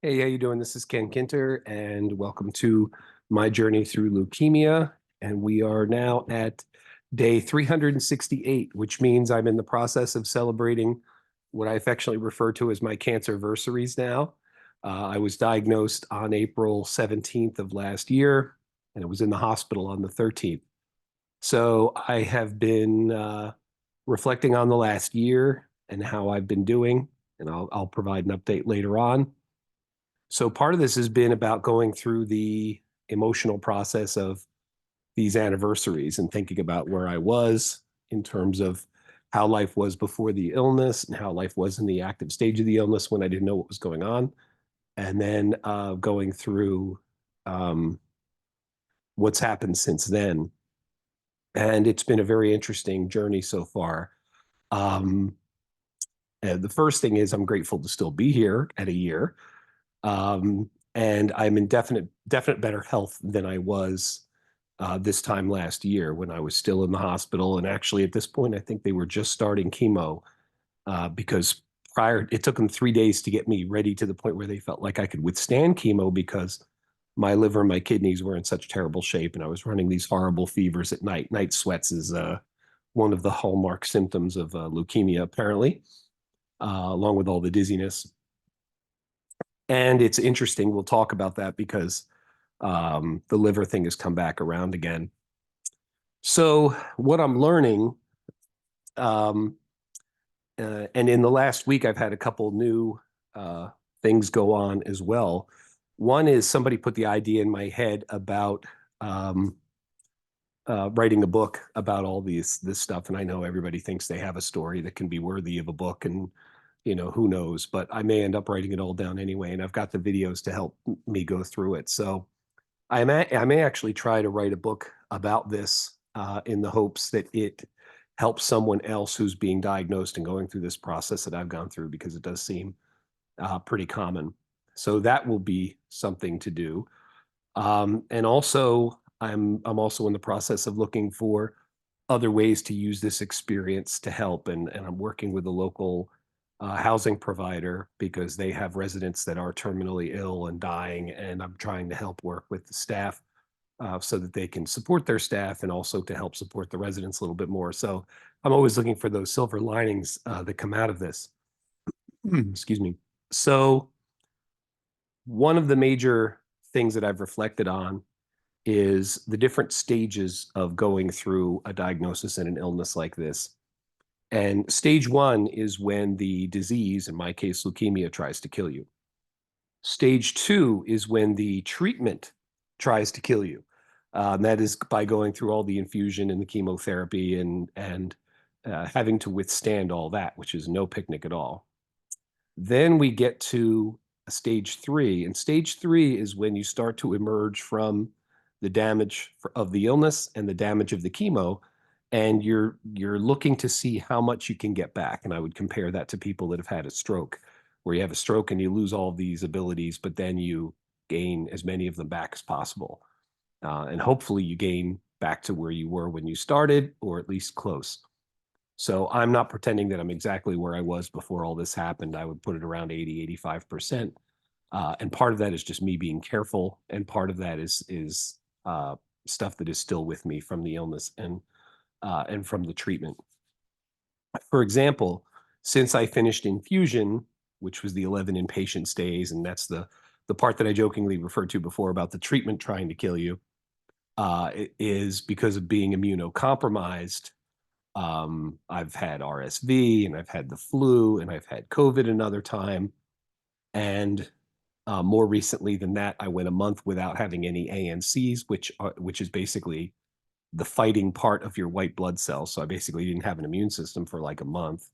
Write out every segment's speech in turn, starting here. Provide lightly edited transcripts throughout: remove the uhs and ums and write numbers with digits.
Hey, how you doing? This is Ken Kinter, and welcome to my journey through leukemia. And we are now at day 368, which means I'm in the process of celebrating what I affectionately refer to as my cancer-versaries now. I was diagnosed on April 17th of last year, and I was in the hospital on the 13th. So I have been reflecting on the last year and how I've been doing, and I'll provide an update later on. So part of this has been about going through the emotional process of these anniversaries and thinking about where I was in terms of how life was before the illness and how life was in the active stage of the illness when I didn't know what was going on. And then going through um, what's happened since then. And it's been a very interesting journey so far. Um, the first thing is I'm grateful to still be here at a year. And I'm in definite better health than I was this time last year when I was still in the hospital. And actually, at this point, I think they were just starting chemo because it took them 3 days to get me ready to the point where they felt like I could withstand chemo because my liver and my kidneys were in such terrible shape, and I was running these horrible fevers at night. Night sweats is one of the hallmark symptoms of leukemia, apparently, along with all the dizziness. And it's interesting. We'll talk about that because the liver thing has come back around again. So what I'm learning, um, and in the last week, I've had a couple new things go on as well. One is somebody put the idea in my head about writing a book about all this stuff, and I know everybody thinks they have a story that can be worthy of a book, and who knows, but I may end up writing it all down anyway, and I've got the videos to help me go through it. So I may actually try to write a book about this in the hopes that it helps someone else who's being diagnosed and going through this process that I've gone through, because it does seem pretty common. So that will be something to do. And also, I'm also in the process of looking for other ways to use this experience to help. And I'm working with a local housing provider because they have residents that are terminally ill and dying. And I'm trying to help work with the staff so that they can support their staff and also to help support the residents a little bit more. So I'm always looking for those silver linings that come out of this. Excuse me. So one of the major things that I've reflected on is the different stages of going through a diagnosis and an illness like this. And stage one is when the disease, in my case, leukemia, tries to kill you. Stage two is when the treatment tries to kill you. That is by going through all the infusion and the chemotherapy and having to withstand all that, which is no picnic at all. Then we get to stage three, and stage three is when you start to emerge from the damage of the illness and the damage of the chemo, and you're looking to see how much you can get back. And I would compare that to people that have had a stroke, where you have a stroke and you lose all these abilities, but then you gain as many of them back as possible. And hopefully you gain back to where you were when you started, or at least close. So I'm not pretending that I'm exactly where I was before all this happened. I would put it around 80, 85%. And part of that is just me being careful. And part of that is stuff that is still with me from the illness and from the treatment. For example, since I finished infusion, which was the 11 inpatient stays, and that's the part that I jokingly referred to before about the treatment trying to kill you, it is because of being immunocompromised. I've had RSV and I've had the flu and I've had COVID another time. And more recently than that, I went a month without having any ANCs, which is basically the fighting part of your white blood cells. So I basically didn't have an immune system for like a month.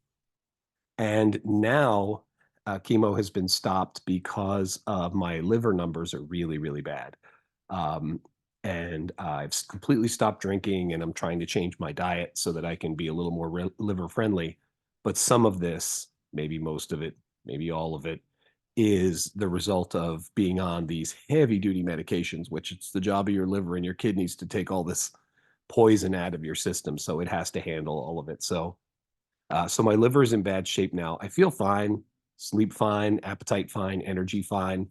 And now chemo has been stopped because my liver numbers are really, really bad. Um, and I've completely stopped drinking, and I'm trying to change my diet so that I can be a little more liver friendly. But some of this, maybe most of it, maybe all of it, is the result of being on these heavy duty medications, which it's the job of your liver and your kidneys to take all this poison out of your system. So it has to handle all of it. So my liver is in bad shape now. I feel fine. sleep fine, appetite fine, energy fine,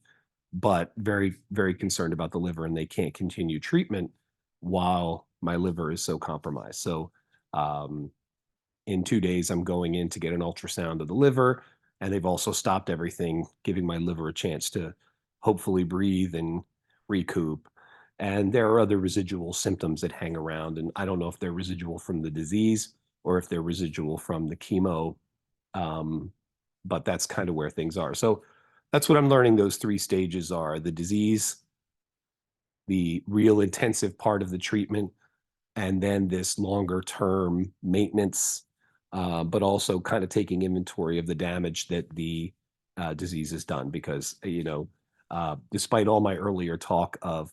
but very, very concerned about the liver, and they can't continue treatment while my liver is so compromised. So, um, in 2 days, I'm going in to get an ultrasound of the liver, and they've also stopped everything, giving my liver a chance to hopefully breathe and recoup. And there are other residual symptoms that hang around, and I don't know if they're residual from the disease or if they're residual from the chemo, um, but that's kind of where things are. So that's what I'm learning those 3 stages are: the disease, the real intensive part of the treatment, and then this longer term maintenance, but also kind of taking inventory of the damage that the disease has done. Because, despite all my earlier talk of,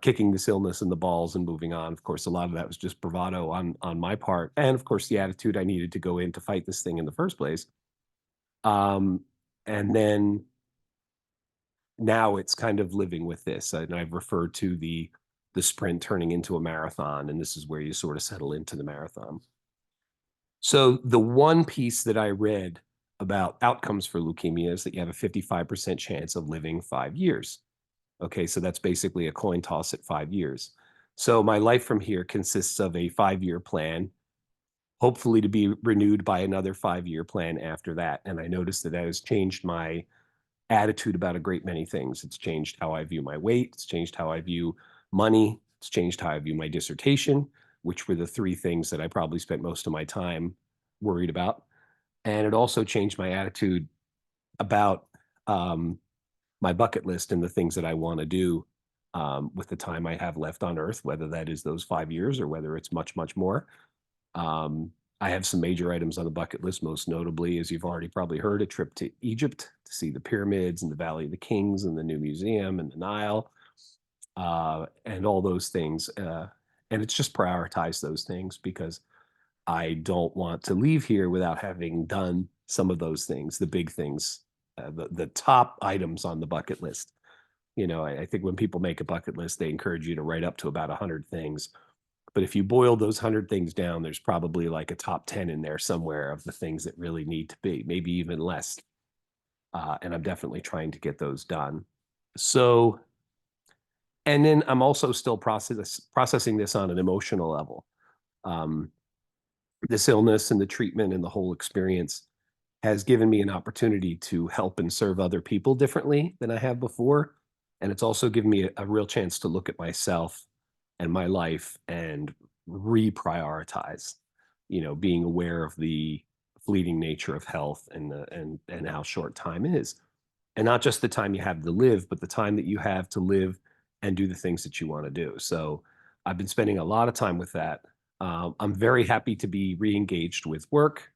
kicking this illness in the balls and moving on, of course, a lot of that was just bravado on my part. And of course, the attitude I needed to go in to fight this thing in the first place. Um, and then now it's kind of living with this, and I've referred to the sprint turning into a marathon, and this is where you sort of settle into the marathon. So the one piece that I read about outcomes for leukemia is that you have a 55% chance of living 5 years. Okay, so that's basically a coin toss at 5 years. So my life from here consists of a 5-year plan, hopefully to be renewed by another 5-year plan after that. And I noticed that has changed my attitude about a great many things. It's changed how I view my weight. It's changed how I view money. It's changed how I view my dissertation, which were the 3 things that I probably spent most of my time worried about. And it also changed my attitude about um, my bucket list and the things that I want to do with the time I have left on Earth, whether that is those 5 years or whether it's much, much more. Um, I have some major items on the bucket list, most notably, as you've already probably heard, a trip to Egypt to see the pyramids and the Valley of the Kings and the new museum and the Nile, and all those things. And it's just prioritize those things because I don't want to leave here without having done some of those things, the big things, the top items on the bucket list. I think when people make a bucket list, they encourage you to write up to about 100 things. But if you boil those 100 things down, there's probably like a top 10 in there somewhere of the things that really need to be, maybe even less. And I'm definitely trying to get those done. So, and then I'm also still processing this on an emotional level. Um, this illness and the treatment and the whole experience has given me an opportunity to help and serve other people differently than I have before. And it's also given me a real chance to look at myself and my life and reprioritize, being aware of the fleeting nature of health and how short time is. And not just the time you have to live, but the time that you have to live and do the things that you want to do. So I've been spending a lot of time with that. I'm very happy to be re-engaged with work,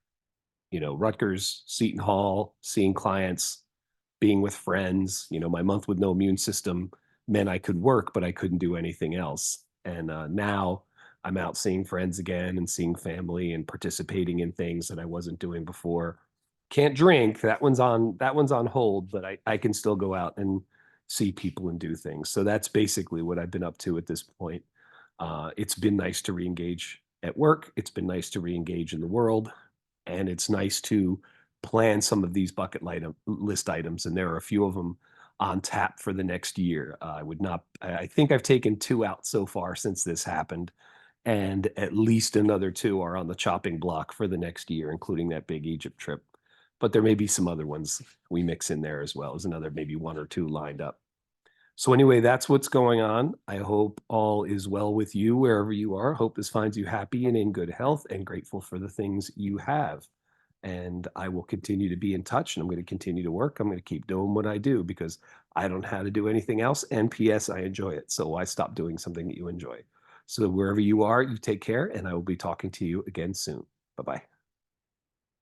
Rutgers, Seton Hall, seeing clients, being with friends. My month with no immune system meant I could work, but I couldn't do anything else. And now I'm out seeing friends again and seeing family and participating in things that I wasn't doing before. Can't drink. That one's on hold, but I can still go out and see people and do things. So that's basically what I've been up to at this point. It's been nice to reengage at work. It's been nice to reengage in the world, and it's nice to plan some of these list items, and there are a few of them on tap for the next year. I would not. I think I've taken 2 out so far since this happened, and at least another 2 are on the chopping block for the next year, including that big Egypt trip. But there may be some other ones we mix in there as well as another maybe 1 or 2 lined up. So anyway, that's what's going on. I hope all is well with you wherever you are. Hope this finds you happy and in good health and grateful for the things you have. And I will continue to be in touch, and I'm going to continue to work. I'm going to keep doing what I do because I don't know how to do anything else. And P.S. I enjoy it. So why stop doing something that you enjoy? So wherever you are, you take care, and I will be talking to you again soon. Bye-bye.